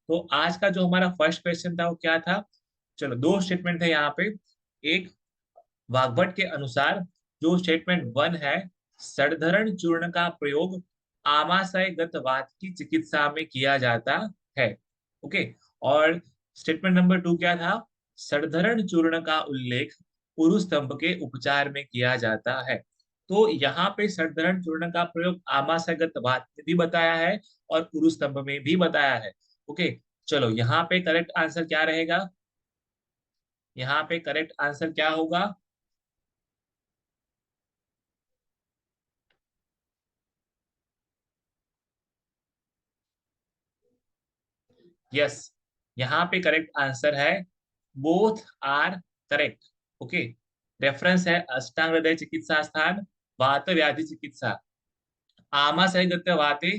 तो आज का जो हमारा फर्स्ट क्वेश्चन था वो क्या था? चलो, दो स्टेटमेंट है यहाँ पे। एक, वाग्भट के अनुसार जो स्टेटमेंट वन है, सड़धरण चूर्ण का प्रयोग आमाशयगत वात की चिकित्सा में किया जाता है। ओके। और स्टेटमेंट नंबर टू क्या था? सड़धरण चूर्ण का उल्लेख पुरु स्तंभ के उपचार में किया जाता है। तो यहाँ पे सड़धरण चूर्ण का प्रयोग आमाशयगत वात में भी बताया है और पुरु स्तंभ में भी बताया है। ओके। चलो, यहाँ पे करेक्ट आंसर क्या रहेगा? यहाँ पे करेक्ट आंसर क्या होगा? यस, यहाँ पे करेक्ट आंसर है, both are correct. Okay. Reference है अष्टांग हृदय चिकित्सा स्थान, वात व्याधि चिकित्सा। आमाशय गते वाते,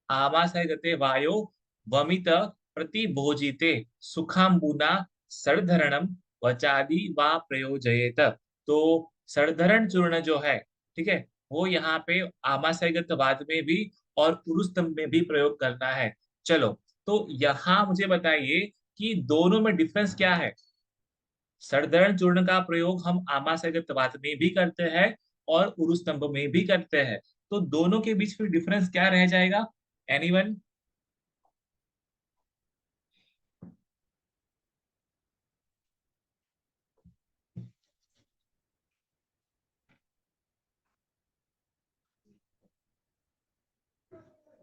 आमाशय गते वायो, वमित प्रतिभोजिते सुखाम्बुना सड़धरणम वचादि वा प्रयोजयेत। तो सड़धरण चूर्ण जो है, ठीक है, वो यहाँ पे आमाशयगत वात में भी और पुरुषतम में भी प्रयोग करना है। चलो, तो यहाँ मुझे बताइए कि दोनों में डिफरेंस क्या है? सड़दरण चूर्ण का प्रयोग हम आमाशयगत वात में भी करते हैं और उरुस्तंभ में भी करते हैं। तो दोनों के बीच में डिफरेंस क्या रह जाएगा? एनीवन?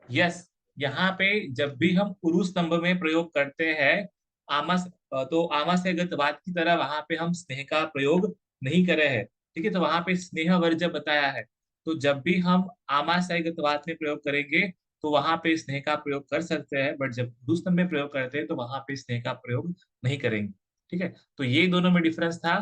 यस, यहाँ पे जब भी हम पुरुष स्तंभ में प्रयोग करते हैं आमास तो आमाशयगत वात की तरह वहां पे हम स्नेह का प्रयोग नहीं करे हैं। ठीक है, तो वहां पे स्नेह वर्ज्य बताया है। तो जब भी हम आमाशयगत वात में प्रयोग करेंगे तो वहां पे स्नेह का प्रयोग कर सकते हैं, बट जब पुरुष स्तंभ में प्रयोग करते हैं तो वहां पे स्नेह का प्रयोग नहीं करेंगे। ठीक है, तो ये दोनों में डिफरेंस था।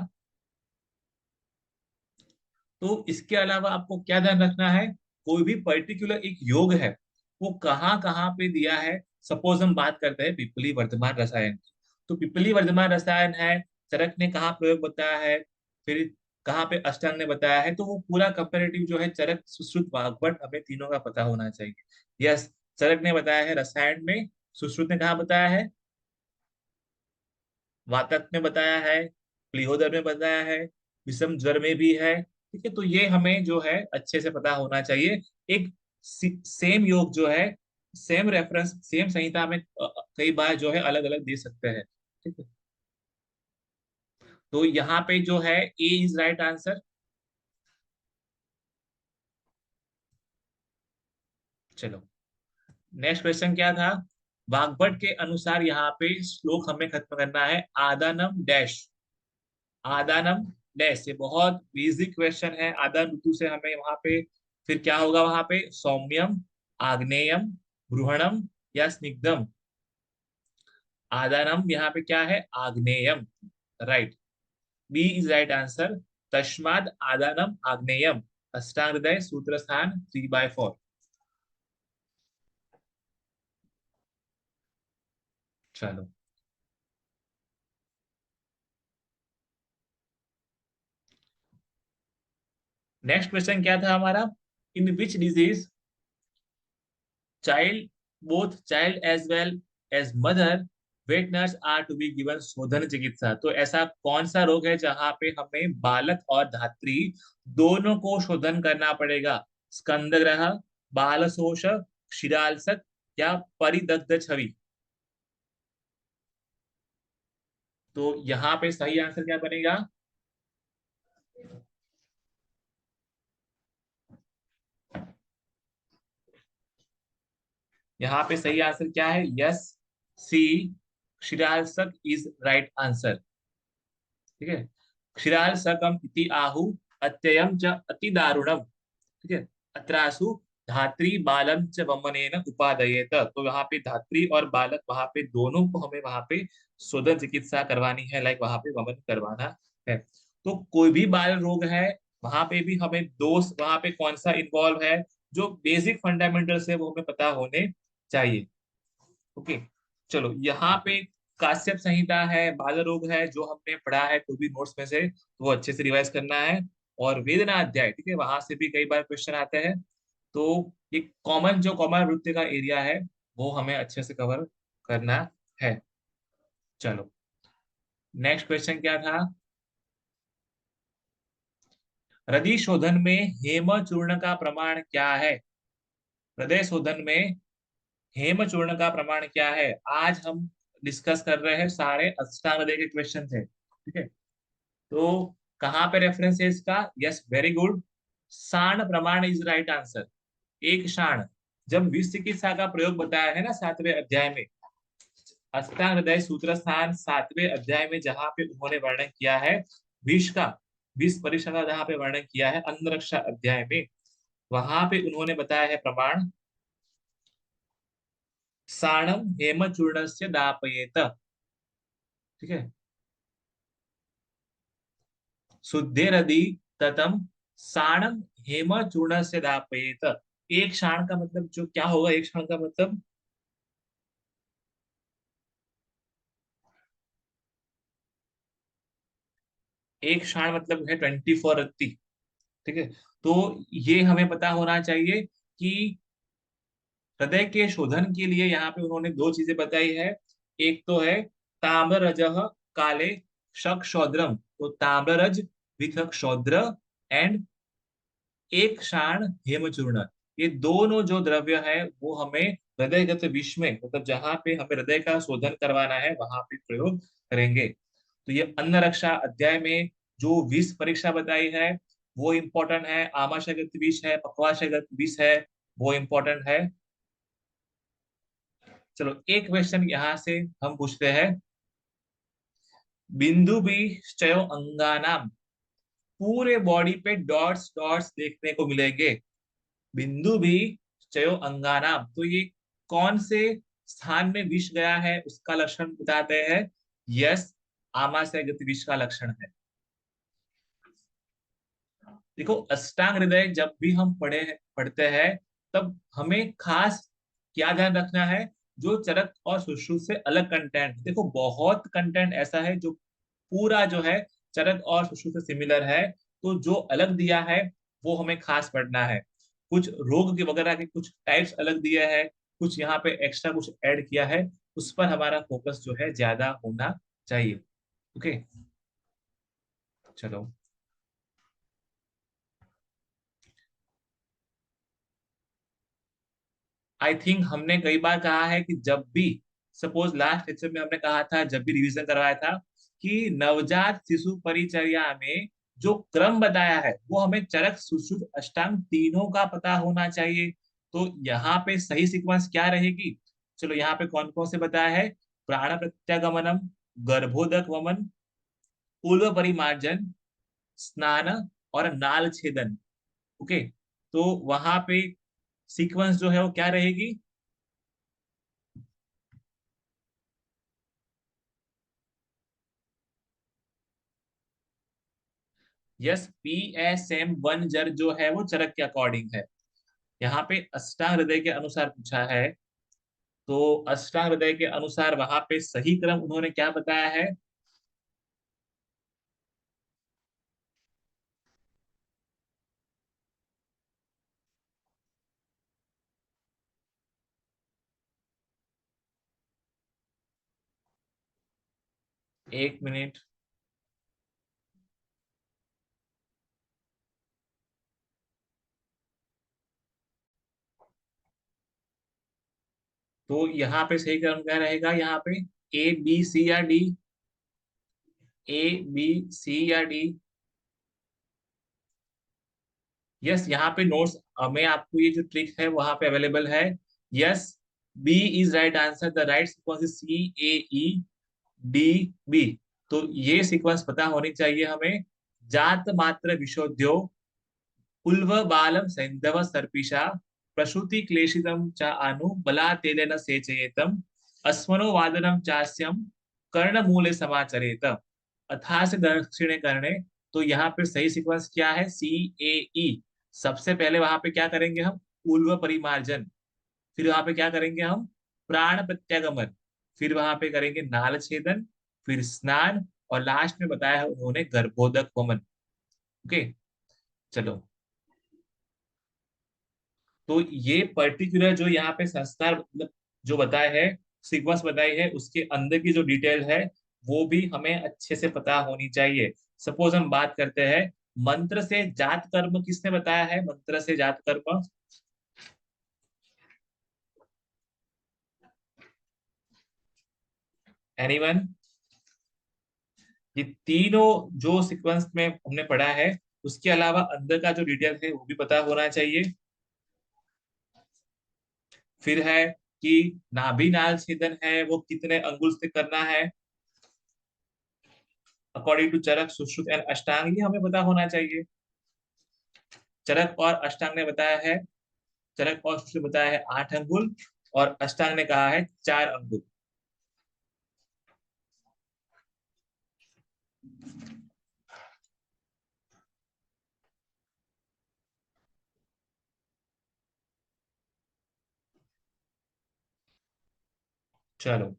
तो इसके अलावा आपको क्या ध्यान रखना है? कोई भी पर्टिकुलर एक योग है, वो कहाँ कहाँ पे दिया है। सपोज हम बात करते हैं पिपली वर्धमान रसायन की, तो पिपली वर्धमान रसायन है, चरक ने कहाँ प्रयोग बताया है, फिर कहाँ पे अष्टांग ने बताया है, तो वो पूरा कंपेरेटिव जो है चरक सुश्रुत वाग्भट हमें तीनों का पता होना चाहिए। यस, चरक ने बताया है रसायन में, सुश्रुत ने कहाँ बताया है? वातक में बताया है, प्लीहोदर में बताया है, विषम ज्वर में भी है। ठीक है, तो ये हमें जो है अच्छे से पता होना चाहिए। एक सेम योग जो है, सेम रेफरेंस, सेम संहिता में कई बार जो है अलग अलग दे सकते हैं। ठीक है, तो यहाँ पे जो है ए इज राइट आंसर। चलो, नेक्स्ट क्वेश्चन क्या था? वाग्भट के अनुसार यहाँ पे श्लोक हमें खत्म करना है, आदानम डैश। आदानम डैश, ये बहुत इजी क्वेश्चन है। आदान ऋतु से हमें वहां पे फिर क्या होगा? वहां पे सौम्यम, आग्नेयम, ब्रूहणम या स्निग्धम? आदानम यहाँ पे क्या है? आग्नेयम। Right, b is right answer. तस्माद आदानम आग्नेयम, अष्टांग हृदय सूत्र स्थान 3/4। चलो, नेक्स्ट क्वेश्चन क्या था हमारा? In which disease child, both child as well as mother, wet nurse are to be given शोधन चिकित्सा? तो ऐसा कौन सा रोग है जहां पे हमें बालक और धात्री दोनों को शोधन करना पड़ेगा? स्कंद ग्रह, बाल शोष, शिरालसक या परिदग्ध छवि? तो यहाँ पे सही आंसर क्या बनेगा? यहाँ पे सही आंसर क्या है? यस, सी, शिरालसक इज राइट आंसर। ठीक है, क्षीराल सकम इति आहु, अत्ययम च अति दारुणम। ठीक है, अत्रासु धात्री बालम च वमनेन उपादयेत। तो वहां पे धात्री और बालक, वहां पे दोनों को हमें वहां पे शोधन चिकित्सा करवानी है, लाइक वहां पे वमन करवाना है। तो कोई भी बाल रोग है, वहां पे भी हमें दोष वहां पे कौन सा इन्वॉल्व है, जो बेसिक फंडामेंटल्स है वो हमें पता होने चाहिए। ओके। चलो, यहाँ पे काश्यप संहिता है, बाल रोग है, जो हमने पढ़ा है तो भी नोट्स में से, तो वो अच्छे से रिवाइज करना है। और वेदना अध्याय, ठीक है, वहां से भी कई बार क्वेश्चन आते हैं। तो ये कॉमन, जो कॉमन नृत्य का एरिया है, वो हमें अच्छे से कवर करना है। चलो, नेक्स्ट क्वेश्चन क्या था? हृदय शोधन में हेम चूर्ण का प्रमाण क्या है? हृदय शोधन में हेम चूर्ण का प्रमाण क्या है? आज हम डिस्कस कर रहे हैं, सारे अष्टांग हृदय के क्वेश्चन थे, ठीक है? तो कहाँ पे रेफरेंस है इसका? Yes, very good. शाण प्रमाण इज राइट आंसर। एक शाण, जब विष चिकित्सा का प्रयोग बताया है ना 7वें अध्याय में, अष्टांग हृदय सूत्र स्थान 7वें अध्याय में जहां पे उन्होंने वर्णन किया है विष का, विष परीक्षा का जहां पे वर्णन किया है अन्न रक्षा अध्याय में, वहां पे उन्होंने बताया है प्रमाण, साणम हेम चूर्ण से दापयेत, ठीक है? शुद्धेरदि ततम साणम हेम चूर्ण से दापयेत। एक क्षण का मतलब जो क्या होगा? एक क्षण का मतलब, एक क्षण मतलब है 24 रत्ती, ठीक है? तो ये हमें पता होना चाहिए कि हृदय के शोधन के लिए यहाँ पे उन्होंने दो चीजें बताई है। एक तो है ताम्ररजः काले शक शौद्रम, तो ताम्ररज विथ शौद्र एंड एक क्षाण हेमचूर्ण, ये दोनों जो द्रव्य है वो हमें हृदयगत विष में, मतलब जहां पे हमें हृदय का शोधन करवाना है वहां पे प्रयोग करेंगे। तो ये अन्न रक्षा अध्याय में जो विष परीक्षा बताई है वो इम्पोर्टेंट है, आमाशयगत विष है, पक्वाशयगत विष है, वो इम्पोर्टेंट है। चलो, एक क्वेश्चन यहाँ से हम पूछते हैं। बिंदु भी चयो अंगानाम, पूरे बॉडी पे डॉट्स डॉट्स देखने को मिलेंगे। बिंदु भी चयो अंगानाम, तो ये कौन से स्थान में विष गया है उसका लक्षण बताते हैं? यस, आमाशय गति विष का लक्षण है। देखो, अष्टांग हृदय जब भी हम पढ़ते हैं तब हमें खास क्या ध्यान रखना है? जो चरक और सुश्रुत से अलग कंटेंट, देखो बहुत कंटेंट ऐसा है जो पूरा जो है चरक और सुश्रुत से सिमिलर है, तो जो अलग दिया है वो हमें खास पढ़ना है। कुछ रोग के वगैरह के कुछ टाइप्स अलग दिए हैं, कुछ यहाँ पे एक्स्ट्रा कुछ ऐड किया है, उस पर हमारा फोकस जो है ज्यादा होना चाहिए। ओके, चलो। आई थिंक हमने कई बार कहा है कि जब भी, सपोज लास्ट लेक्चर में हमने कहा था जब भी रिवीजन करवाया था, कि नवजात शिशु परिचर्या में जो क्रम बताया है वो हमें चरक सुश्रुत अष्टांग तीनों का पता होना चाहिए। तो यहाँ पे सही सीक्वेंस क्या रहेगी? चलो, यहाँ पे कौन कौन से बताया है? प्राण प्रत्यागमनम, गर्भोदक वमन, पूर्व परिमार्जन, स्नान और नाल छेदन। ओके, तो वहां पे सीक्वेंस जो है वो क्या रहेगी? Yes, P S M one जर जो है वो चरक के अकॉर्डिंग है। यहाँ पे अष्टांग हृदय के अनुसार पूछा है, तो अष्टांग हृदय के अनुसार वहां पे सही क्रम उन्होंने क्या बताया है? 1 मिनट। तो यहाँ पे सही क्रम क्या रहेगा? यहाँ पे ए बी सी या डी? ए बी सी या डी? यस, यहाँ पे नोट्स में आपको ये जो ट्रिक है वहां पे अवेलेबल है। Yes, B is right answer, the right sequence is C A E D B. तो ये सीक्वेंस पता होनी चाहिए हमें। जात मात्र विशोध्यो, उल्व बालम सैंधव सर्पिषा, प्रसूति क्लेशितम च अनु बला तेलेन सेचयेतम, अस्मनो वादनम चास्यम कर्ण मूले समाचरेत, अथा से दक्षिणे कर्णे। तो यहाँ पे सही सीक्वेंस क्या है? सी ए ई। सबसे पहले वहां पे क्या करेंगे हम? उल्व परिमार्जन, फिर वहां पे क्या करेंगे हम? प्राण प्रत्यागमन, फिर वहां पे करेंगे नाल छेदन, फिर स्नान, और लास्ट में बताया है उन्होंने गर्भोदक वमन। ओके, चलो। तो ये पर्टिकुलर जो यहाँ पे संस्कार मतलब जो बताया है सीक्वेंस बताई है उसके अंदर की जो डिटेल है वो भी हमें अच्छे से पता होनी चाहिए। सपोज हम बात करते हैं, मंत्र से जात कर्म किसने बताया है? मंत्र से जात कर्म, एनीवन? ये तीनों जो सीक्वेंस में हमने पढ़ा है, उसके अलावा अंदर का जो डिटेल है वो भी पता होना चाहिए। फिर है कि नाभि नाल छेदन है वो कितने अंगुल से करना है according to Charak, Sushrut and Ashtang, ये हमें पता होना चाहिए। चरक और अष्टांग ने बताया है, चरक और सुश्रुत ने बताया है 8 अंगुल, और अष्टांग ने कहा है 4 अंगुल। चलो,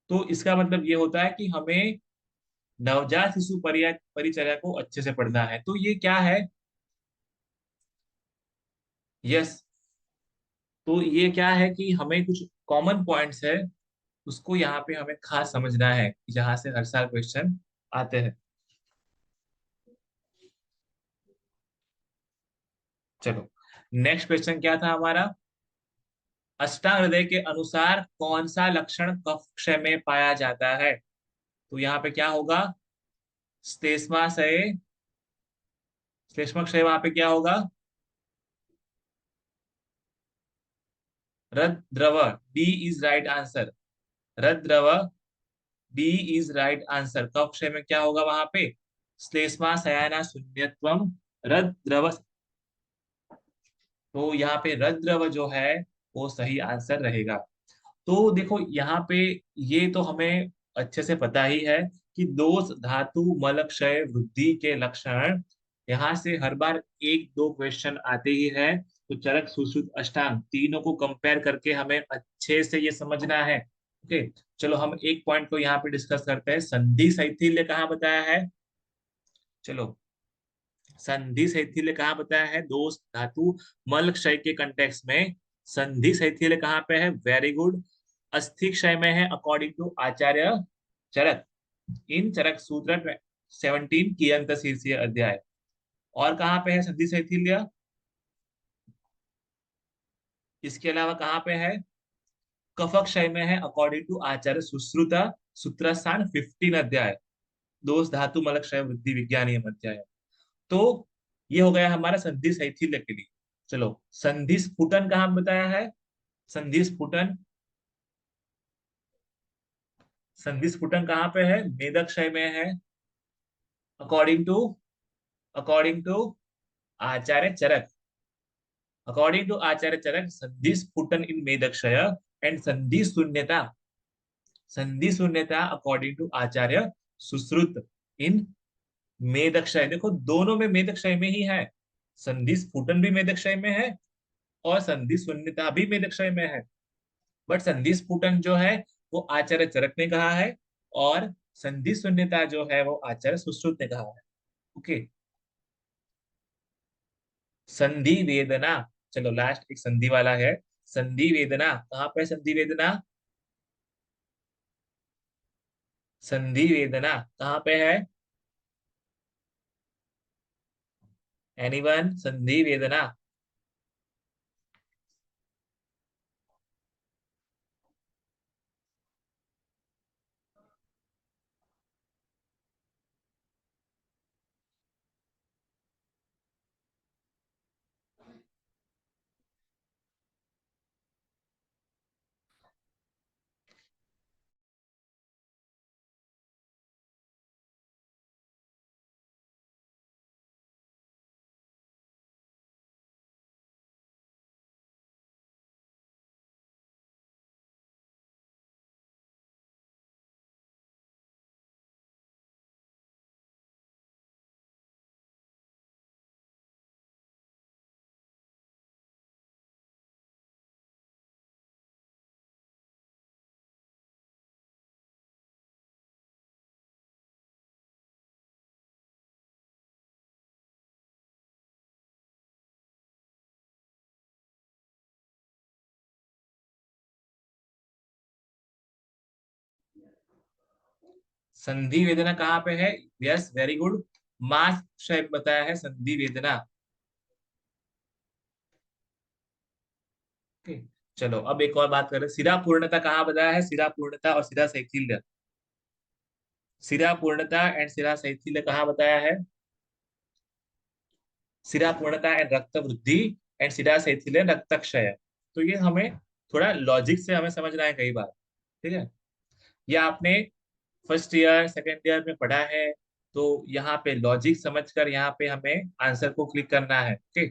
तो इसका मतलब ये होता है कि हमें नवजात शिशु परिचर्या को अच्छे से पढ़ना है। तो ये क्या है? यस। तो ये क्या है कि हमें कुछ कॉमन पॉइंट्स है, उसको यहाँ पे हमें खास समझना है, जहां से हर साल क्वेश्चन आते हैं। चलो, नेक्स्ट क्वेश्चन क्या था हमारा? अष्टांग हृदय के अनुसार कौन सा लक्षण कफ क्षय में पाया जाता है? तो यहाँ पे क्या होगा? श्लेष्माशय, श्लेष्मक्षय वहां पे क्या होगा? रद द्रव, डी इज राइट आंसर। रद द्रव, डी इज राइट आंसर। कफ क्षय में क्या होगा वहां पे? श्लेष्मा शयाना शून्यत्वम रद द्रव। तो यहाँ पे रद द्रव जो है वो सही आंसर रहेगा। तो देखो यहाँ पे, ये तो हमें अच्छे से पता ही है कि दोष धातु मल क्षय वृद्धि के लक्षण, यहाँ से हर बार एक दो क्वेश्चन आते ही है। तो चरक सुश्रुत अष्टांग तीनों को कंपेयर करके हमें अच्छे से ये समझना है। ओके, चलो हम एक पॉइंट को यहाँ पे डिस्कस करते हैं। संधि शैथिल्य कहाँ बताया है? चलो, संधि शैथिल्य कहाँ बताया है? दोष धातु मल क्षय के कंटेक्स में संधि शैथिल्य कहाँ पे है? Very good. अस्थि क्षय में है अकॉर्डिंग टू आचार्य चरक, इन चरक सूत्र 17 की अंत शीर्षीय अध्याय। और कहाँ पे है संधि शैथिल्य? इसके अलावा कहाँ पे है? कफक क्षय में है अकॉर्डिंग टू आचार्य सुश्रुता, सूत्रस्थान 15 अध्याय, दोष धातु मल क्षय वृद्धि विज्ञान अध्याय। तो ये हो गया हमारा संधि शैथिल्य के लिए। चलो, संधि स्फुटन कहाँ बताया है? संधि स्फुटन, संधि स्फुटन कहाँ पे है? मेदक क्षय में है according to, according to Acharya Charak. According to Acharya Charak संधि स्फुटन इन मेदक क्षय एंड संधि शून्यता, संधि शून्यता अकॉर्डिंग टू आचार्य सुश्रुत इन मेदक क्षय। देखो दोनों में मेदक क्षय में ही है, संधि स्फुटन भी मेदक क्षय में है और संधि शून्यता भी मेदक क्षय में है। बट संधि स्फुटन जो है वो आचार्य चरक ने कहा है, और संधि शून्यता जो है वो आचार्य सुश्रुत ने कहा है। ओके, संधि वेदना, चलो लास्ट एक संधि वाला है। संधि वेदना कहाँ पे है? संधि वेदना, संधि वेदना कहाँ पे है? एनीवन? संधि वेदना। संधि वेदना कहाँ पे है? Yes, very good. मास क्षय बताया है संधि वेदना। ओके, चलो अब एक और बात करें। सिरा पूर्णता कहाँ बताया है? सिरा पूर्णता और सिरा शैथिल्य। सिरा पूर्णता एंड सिरा शैथिल्य कहाँ बताया है? सिरा पूर्णता एंड रक्त वृद्धि एंड सिरा शैथिल्य रक्त क्षय। तो ये हमें थोड़ा लॉजिक से हमें समझना है कई बार। ठीक है, या आपने फर्स्ट ईयर सेकेंड ईयर में पढ़ा है, तो यहाँ पे लॉजिक समझकर यहाँ पे हमें आंसर को क्लिक करना है। ओके,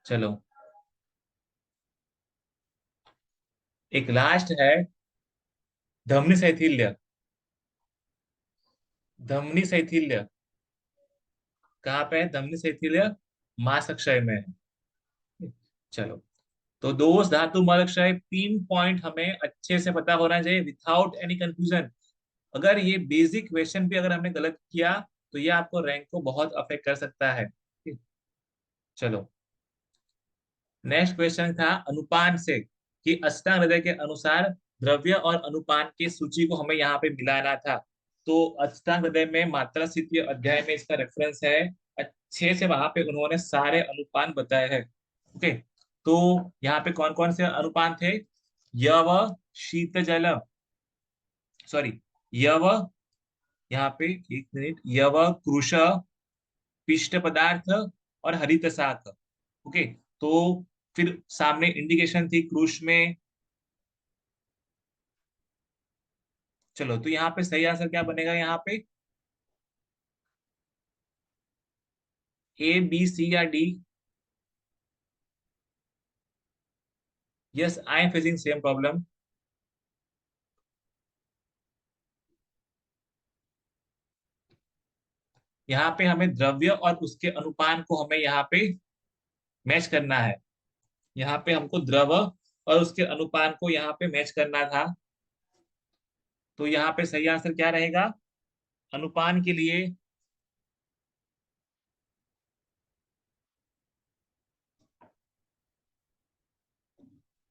चलो एक लास्ट है, धमनी शैथिल्य। धमनी शैथिल्य कहाँ पे है? धमनी शैथिल्य मांसक्षय में है। चलो, तो दोष धातु मल क्षय 3 पॉइंट हमें अच्छे से पता होना चाहिए विथाउट एनी कंफ्यूजन। अगर ये बेसिक क्वेश्चन भी अगर हमने गलत किया, तो ये आपको रैंक को बहुत अफेक्ट कर सकता है। चलो, नेक्स्ट क्वेश्चन था अनुपान से, कि अष्टांग हृदय के अनुसार द्रव्य और अनुपान की सूची को हमें यहाँ पे मिलाना था। तो अष्टांग हृदय में मात्रा स्थितीय अध्याय में इसका रेफरेंस है। अच्छे से वहां पे उन्होंने सारे अनुपान बताए हैं। ओके, तो यहाँ पे कौन कौन से अनुपान थे? यव, शीत जल, सॉरी, यव, यहाँ पे एक मिनट, यव, कृश, पिष्ट पदार्थ और हरित शाक। ओके, तो फिर सामने इंडिकेशन थी क्रूश में। चलो, तो यहाँ पे सही आंसर क्या बनेगा? यहाँ पे ए, बी, सी या D? Yes, I am facing same problem. यहाँ पे हमें द्रव्य और उसके अनुपान को हमें यहाँ पे मैच करना है। यहाँ पे हमको द्रव और उसके अनुपान को यहाँ पे मैच करना था। तो यहाँ पे सही आंसर क्या रहेगा अनुपान के लिए?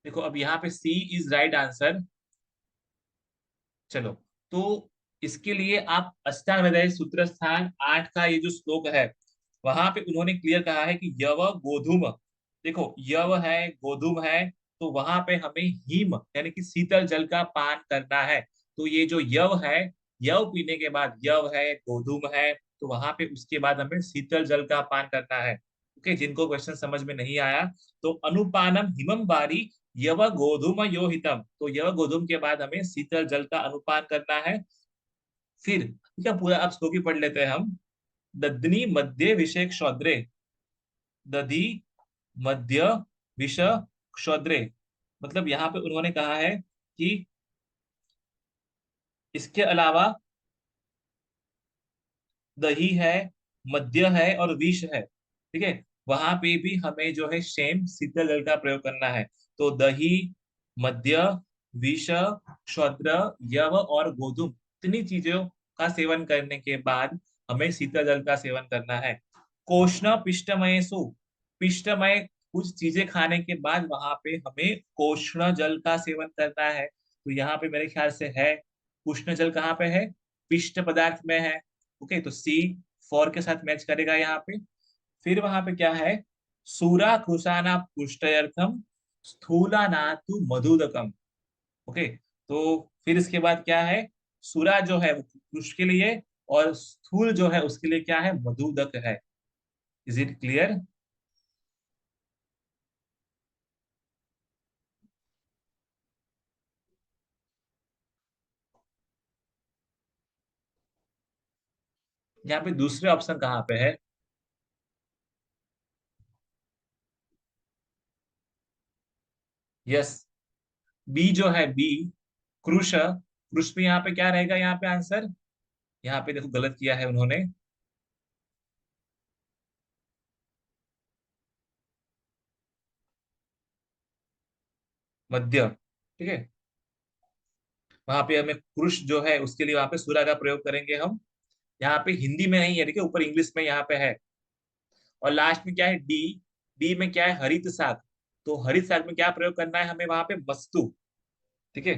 देखो, अब यहाँ पे सी इज राइट आंसर। चलो, तो इसके लिए आप अष्टांग हृदय सूत्र स्थान 8 का ये जो श्लोक है, वहां पे उन्होंने क्लियर कहा है कि यव गोधूम। देखो, यव है, गोधूम है, तो वहां पे हमें हिम यानी कि शीतल जल का पान करना है। तो ये जो यव है, यव पीने के बाद, यव है, गोधूम है, तो वहां पे उसके बाद हमें शीतल जल का पान करना है। ओके, जिनको क्वेश्चन समझ में नहीं आया, तो अनुपानम हिमम बारी यव गोधूम योहितम, तो यव गोधूम के बाद हमें शीतल जल का अनुपान करना है। फिर ठीक है, पूरा अब श्लोक ही पढ़ लेते हैं हम। दधनी मध्य विषय क्षौद्रे, दधी मध्य विष क्षौद्रे, मतलब यहाँ पे उन्होंने कहा है कि इसके अलावा दही है, मद्य है और विष है। ठीक है, वहां पे भी हमें जो है सेम शीतल जल का प्रयोग करना है। तो दही, मद्य, विष, क्षौद्र, यव और गोधूम, इतनी चीजों का सेवन करने के बाद हमें शीतल जल का सेवन करना है। कोष्ण पिष्टमयसु, पिष्टमय कुछ चीजें खाने के बाद वहां पे हमें कोष्ण जल का सेवन करना है। तो यहाँ पे मेरे ख्याल से है, उष्ण जल कहाँ पे है? पिष्ट पदार्थ में है। ओके, तो सी फॉर के साथ मैच करेगा यहाँ पे। फिर वहां पे क्या है? सूरा कृशाना पुष्टयर्थम, स्थूला नातु मधुदकम। ओके, तो फिर इसके बाद क्या है? सूरा जो है वो पुरुष के लिए, और स्थूल जो है उसके लिए क्या है? मधुदक है। Is it clear? यहाँ पे दूसरे ऑप्शन कहाँ पे है? यस, बी जो है, बी, क्रुश। क्रुश में यहाँ पे क्या रहेगा? यहाँ पे आंसर, यहाँ पे देखो गलत किया है उन्होंने। मध्य, ठीक है, वहां पे हमें क्रुश जो है उसके लिए वहां पे सूरा का प्रयोग करेंगे हम। यहाँ पे हिंदी में नहीं है, देखिए ऊपर इंग्लिश में यहाँ पे है। और लास्ट में क्या है? डी, डी में क्या है? हरित शाक। तो हरित शाक में क्या प्रयोग करना है हमें? वहां पे वस्तु, ठीक है,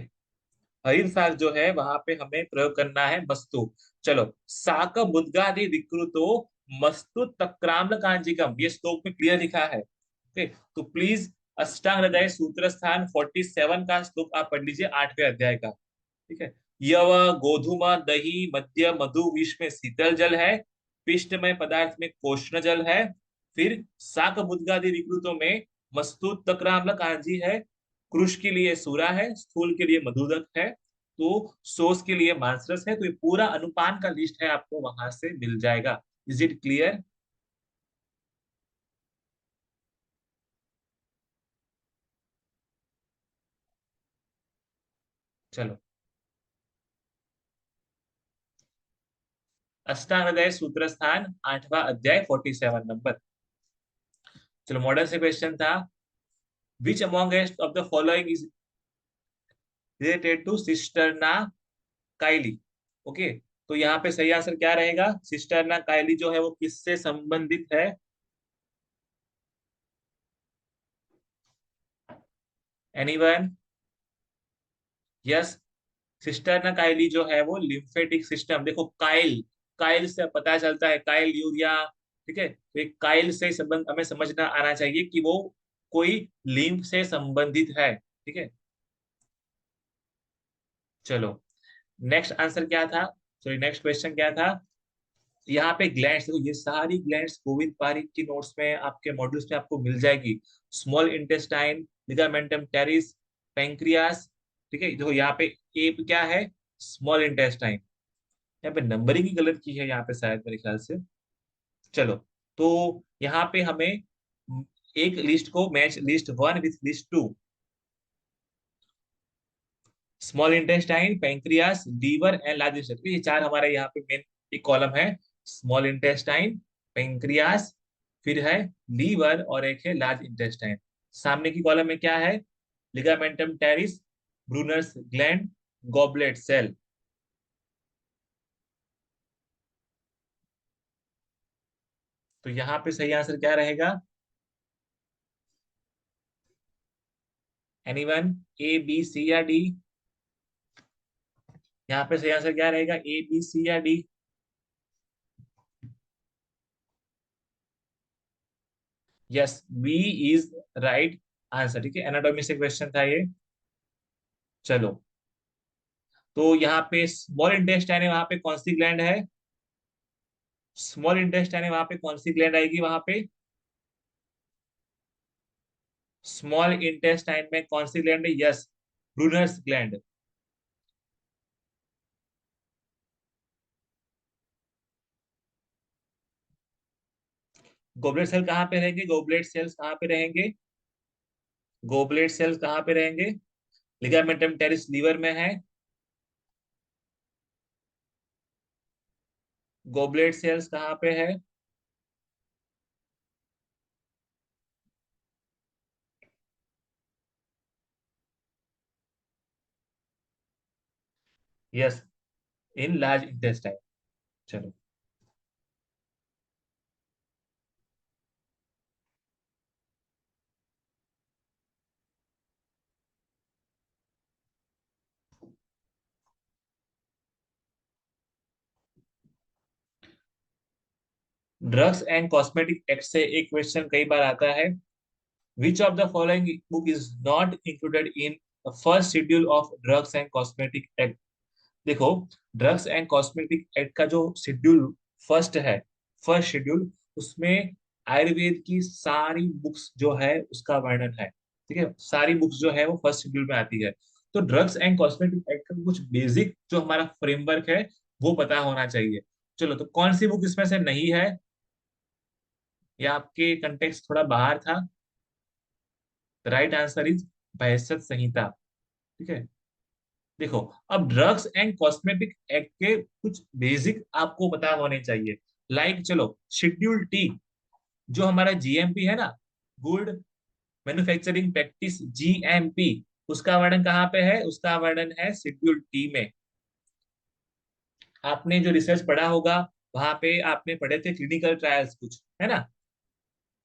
हरीर फाग जो है वहां पे हमें प्रयोग करना है मस्तु। चलो, साक मुद्गादि विकृतो मस्तु तक्राम्ल कांजिकम, ये श्लोक में क्लियर लिखा है। ओके, तो प्लीज अष्टांग हृदय सूत्र स्थान 47 का श्लोक आप पढ़ लीजिए, 8वें अध्याय का। ठीक है। यव गोधूम दही मध्य मधु विष में शीतल जल है, पिष्टमय पदार्थ में कोष्ण जल है, फिर शाक बुद्गादि विकृतों में मस्तूत तक्राम्ल कांजी है, कृष के लिए सूरा है, स्थूल के लिए मधुदक है, तो सोस के लिए मांसरस है। तो ये पूरा अनुपान का लिस्ट है, आपको वहां से मिल जाएगा। Is it clear? चलो, अष्टांगहृदय सूत्र स्थान 8वां अध्याय 47 नंबर। चलो, मॉडल से क्वेश्चन था, which amongst of the following is related to सिस्टरना काइली? ओके, तो यहाँ पे सही आंसर क्या रहेगा? सिस्टरना काइली जो है वो किससे संबंधित है? एनीवन? यस, सिस्टरना काइली जो है वो लिम्फेटिक सिस्टम, देखो काइल, काइल से पता चलता है, काइल यूरिया। ठीक है, तो एक काइल से संबंध हमें समझना आना चाहिए कि वो कोई लिम्फ से संबंधित है। ठीक है। चलो, नेक्स्ट आंसर क्या था? सॉरी, नेक्स्ट क्वेश्चन क्या था? यहाँ पे ग्लैंड्स, देखो ये सारी ग्लैंड्स गोविंद पारिक की नोट्स में, आपके मॉड्यूल्स में आपको मिल जाएगी। Small intestine, ligamentum terrace, pancreas. ठीक है, देखो यहाँ पे ए पे क्या है? Small intestine. यहाँ पे नंबरिंग ही गलत की है यहाँ पे शायद, मेरे ख्याल से। चलो, तो यहाँ पे हमें एक लिस्ट को match list one with list two. Small intestine, pancreas, liver and large intestine, ये चार हमारे यहाँ पे मेन एक कॉलम है। स्मॉल इंटेस्टाइन, पेंक्रियास, फिर है लीवर, और एक है लार्ज इंटेस्टाइन। सामने की कॉलम में क्या है? Ligamentum teres, Brunner's gland, goblet cell. तो यहाँ पे सही आंसर क्या रहेगा? एनीवन? ए बी सी या डी? यहाँ पे सही आंसर क्या रहेगा? ए बी सी या D? Yes, B is right answer. ठीक है, एनाटॉमी से क्वेश्चन था ये। चलो, तो यहाँ पे स्मॉल इंटेस्टाइन है, वहां पे कौन सी ग्लैंड है? स्मॉल इंटेस्टाइन है, वहां पे कौन सी ग्लैंड आएगी वहां पे? स्मॉल इंटेस्टाइन में कौन सी ग्लैंड है? Yes, Brunner's gland. Goblet cell कहाँ पे रहेंगे? गोबलेट सेल्स कहाँ पे रहेंगे? गोबलेट सेल्स कहाँ पे रहेंगे? लिगामेंटम टेरिस लीवर में है। गोबलेट सेल्स कहाँ पे है? Yes, in large intestine. चलो, ड्रग्स एंड कॉस्मेटिक एक्ट से एक क्वेश्चन कई बार आता है, which of the following book is not included in first schedule of drugs and cosmetic act? देखो, ड्रग्स एंड कॉस्मेटिक एक्ट का जो शेड्यूल फर्स्ट है, फर्स्ट शेड्यूल, उसमें आयुर्वेद की सारी बुक्स जो है उसका वर्णन है। ठीक है, सारी बुक्स जो है वो फर्स्ट शेड्यूल में आती है। तो ड्रग्स एंड कॉस्मेटिक एक्ट का कुछ बेसिक जो हमारा फ्रेमवर्क है वो पता होना चाहिए। चलो, तो कौन सी बुक इसमें से नहीं है, या आपके कंटेक्स्ट थोड़ा बाहर था? राइट आंसर इज बहसत संहिता। ठीक है। देखो, अब ड्रग्स एंड कॉस्मेटिक एक्ट के कुछ बेसिक आपको पता होने चाहिए। लाइक चलो, शेड्यूल टी, जो हमारा जीएमपी है ना, गुड मैन्युफैक्चरिंग प्रैक्टिस, जीएमपी, उसका वर्णन कहाँ पे है? उसका वर्णन है शेड्यूल टी में। आपने जो रिसर्च पढ़ा होगा, वहां पे आपने पढ़े थे क्लिनिकल ट्रायल्स कुछ, है ना?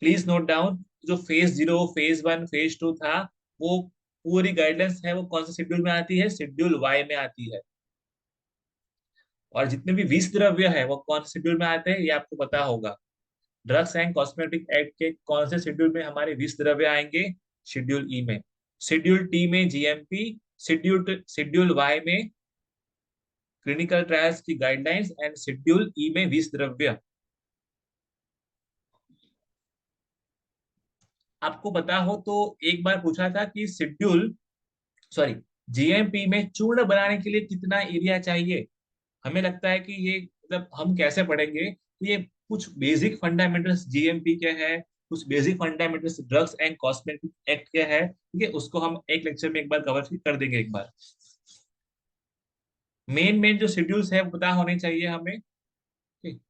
प्लीज नोट डाउन, जो फेज 0, फेज 1, फेज 2 था, वो पूरी गाइडलाइंस है वो कौन से शेड्यूल में आती है? शेड्यूल वाई में आती है। और जितने भी विष द्रव्य है वो कौन से शेड्यूल में आते हैं ये आपको पता होगा। ड्रग्स एंड कॉस्मेटिक एक्ट के कौन से शेड्यूल में हमारे विष द्रव्य आएंगे? शेड्यूल ई में। शेड्यूल टी में जीएमपी, शेड्यूल शेड्यूल वाई में क्लिनिकल ट्रायल्स की गाइडलाइंस एंड शेड्यूल ई में विष द्रव्य। आपको पता हो तो एक बार पूछा था कि शेड्यूल सॉरी जीएमपी में चूर्ण बनाने के लिए कितना एरिया चाहिए। हमें लगता है कि ये मतलब हम कैसे पढ़ेंगे तो ये कुछ बेसिक फंडामेंटल्स जीएमपी के हैं, कुछ basic fundamentals drugs and cosmetic act के हैं, ठीक है, उसको हम एक लेक्चर में एक बार कवर कर देंगे एक बार। मेन मेन जो शेड्यूल्स है वो पता होने चाहिए हमें, ठीक।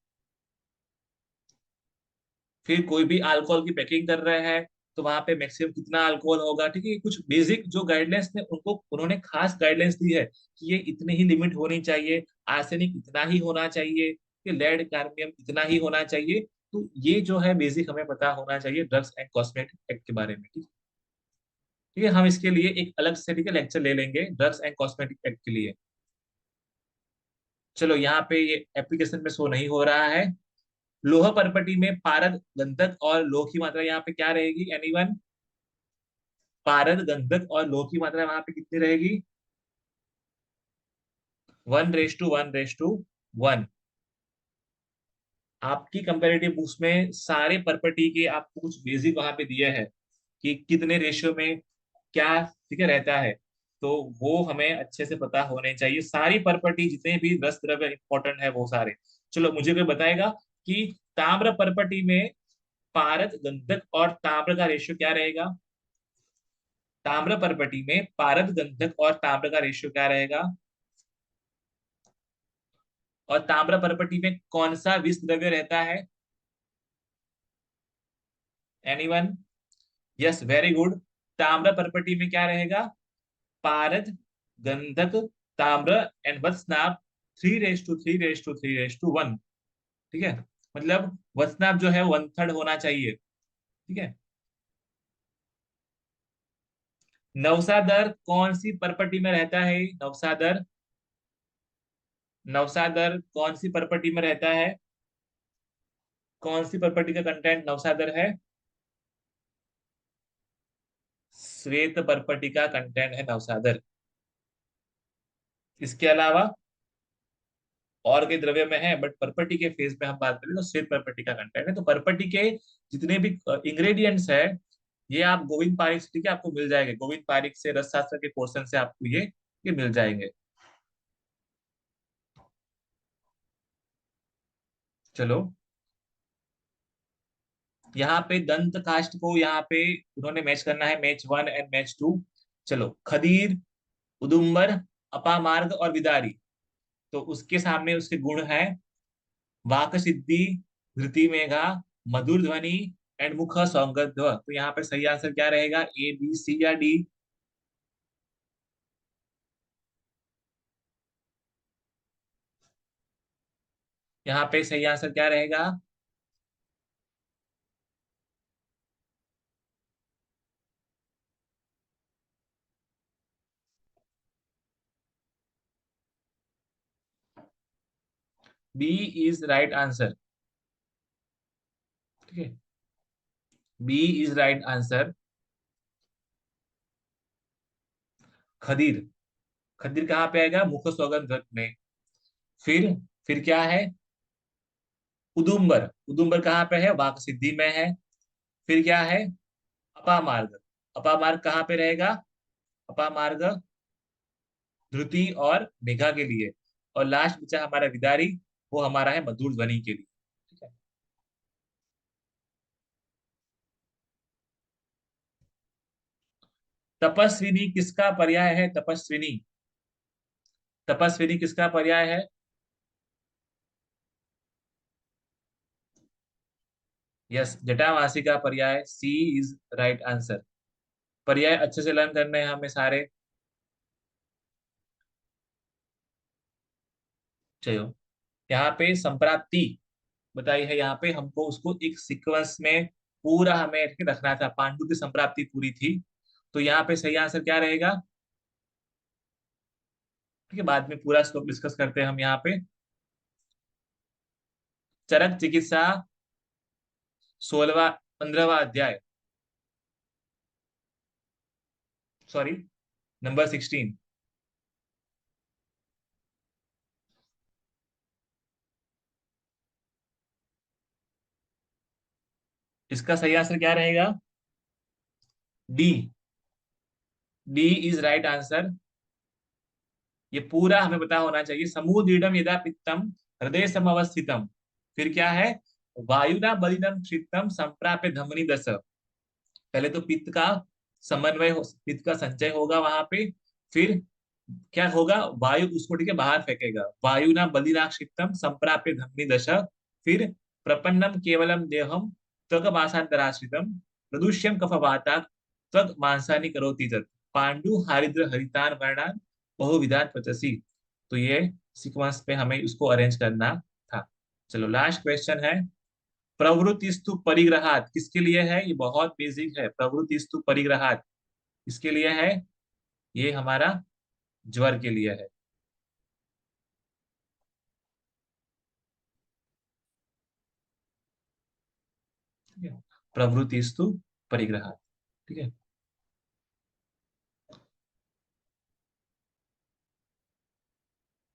फिर कोई भी अल्कोहल की पैकिंग कर रहे हैं तो वहां पे मैक्सिमम कितना अल्कोहल होगा, ठीक है। कुछ बेसिक जो गाइडलाइंस ने उनको उन्होंने खास गाइडलाइंस दी है कि ये इतनी ही लिमिट होनी चाहिए, आर्सेनिक इतना ही होना चाहिए, कि लेड कार्बियम इतना ही होना चाहिए। तो ये जो है बेसिक हमें पता होना चाहिए ड्रग्स एंड कॉस्मेटिक एक्ट के बारे में, ठीक ठीक है। हम इसके लिए एक अलग से, ठीक है, लेक्चर ले लेंगे ड्रग्स एंड कॉस्मेटिक एक्ट के लिए। चलो यहाँ पे ये एप्लीकेशन में शो नहीं हो रहा है। लोह परपटी में पारद गंधक और लोह की मात्रा यहाँ पे क्या रहेगी? एनीवन? पारद गंधक और लोह की मात्रा वहां पे कितनी रहेगी? 1:1:1। आपकी कंपेरेटिव बुक्स में सारे प्रॉपर्टी के आपको कुछ बेसिक वहां पे दिए हैं कि कितने रेशियो में क्या, ठीक है, रहता है। तो वो हमें अच्छे से पता होने चाहिए, सारी प्रॉपर्टी जितने भी रस द्रव्य इंपॉर्टेंट है वो सारे। चलो मुझे कोई बताएगा कि ताम्र प्रॉपर्टी में पारद गंधक और ताम्र का रेशियो क्या रहेगा? ताम्र पर्पटी में पारद गंधक और ताम्र का रेशियो क्या रहेगा? और ताम्र पर्पटी में कौन सा विष द्रव्य रहता है? एनीवन? Yes, very good. ताम्र पर्पटी में क्या रहेगा? पारद गंधक ताम्र एंड वत्सनाभ 3:3:3:1, ठीक है। मतलब वत्सनाभ जो है 1/3 होना चाहिए, ठीक है। नवसादर कौन सी पर्पटी में रहता है? नवसादर, नवसादर कौन सी पर्पटी में रहता है? कौन सी प्रॉपर्टी का कंटेंट नवसादर है? श्वेत प्रॉपर्टी का कंटेंट है नवसादर। इसके अलावा और कई द्रव्य में है, बट प्रॉपर्टी के फेज में हम बात करें तो श्वेत प्रॉपर्टी का कंटेंट है। तो प्रॉपर्टी के जितने भी इंग्रेडिएंट्स है ये आप गोविंद पारिक से, ठीक है, आपको मिल जाएंगे। गोविंद पारिक से रस शास्त्र के पोर्शन से आपको ये मिल जाएंगे। चलो यहाँ पे दंत काष्ठ को यहाँ पे उन्होंने मैच करना है, मैच 1 एंड मैच 2। चलो खदीर, उदुम्बर, अपामार्ग और विदारी। तो उसके सामने उसके गुण है वाक सिद्धि, धृति मेघा, मधुर ध्वनि एंड मुख सौगंध। तो यहाँ पे सही आंसर क्या रहेगा? ए, बी, सी या डी? यहाँ पे सही आंसर क्या रहेगा? बी इज राइट आंसर, ठीक है। B is right answer. खदीर, खदीर कहाँ पे आएगा? मुख सौगंध में। फिर फिर क्या है? उदुम्बर, उदुम्बर कहाँ पे है? वाक सिद्धि में है। फिर क्या है? अपामार्ग, अपामार्ग कहाँ पे रहेगा? अपामार्ग धृति और मेघा के लिए। और लास्ट बचा हमारा विदारी, वो हमारा है मधुर ध्वनि के लिए, ठीक है। तपस्विनी किसका पर्याय है? तपस्विनी, तपस्विनी किसका पर्याय है? यस, जटावासी का पर्याय। सी इज राइट आंसर। पर्याय अच्छे से लर्न करने हैं हमें सारे। चलो यहाँ पे संप्राप्ति बताई है, यहाँ पे हमको उसको एक सीक्वेंस में पूरा हमें रखना था। पांडु की संप्राप्ति पूरी थी, तो यहाँ पे सही आंसर क्या रहेगा? ठीक है, बाद में पूरा स्कोप डिस्कस करते हैं हम यहाँ पे। चरक चिकित्सा 16वां 15वां अध्याय, सॉरी, नंबर 16। इसका सही आंसर क्या रहेगा? D. D is right answer. ये पूरा हमें पता होना चाहिए। समूदृढ़ यदा पित्तम हृदय समवस्थितम, फिर क्या है? वायुना बलिनम क्षितम संप्राप्य धमनी दस। पहले तो पित्त का समन्वय पित्त का संचय होगा वहां पे। फिर क्या होगा? वायु उसको, ठीक है, बाहर फेंकेगा। वायुना बलिनाक्षिप्तम संप्राप्य धमनी दश। फिर प्रपन्नम केवलम देहम त्वग मासांतराश्रितम प्रदुष्यम कफवाता त्वग मांसानि करोति तत् पांडु हारिद्र हरितान वर्णान बहुविधान पचसी। तो ये सीक्वेंस पे हमें उसको अरेंज करना था। चलो लास्ट क्वेश्चन है। प्रवृत्तिस्तु परिग्रहात किसके लिए है? ये बहुत बेसिक है। प्रवृत्तिस्तु परिग्रहात किसके लिए है? ये हमारा ज्वर के लिए है। ठीक है, प्रवृत्तिस्तु परिग्रहात। ठीक है।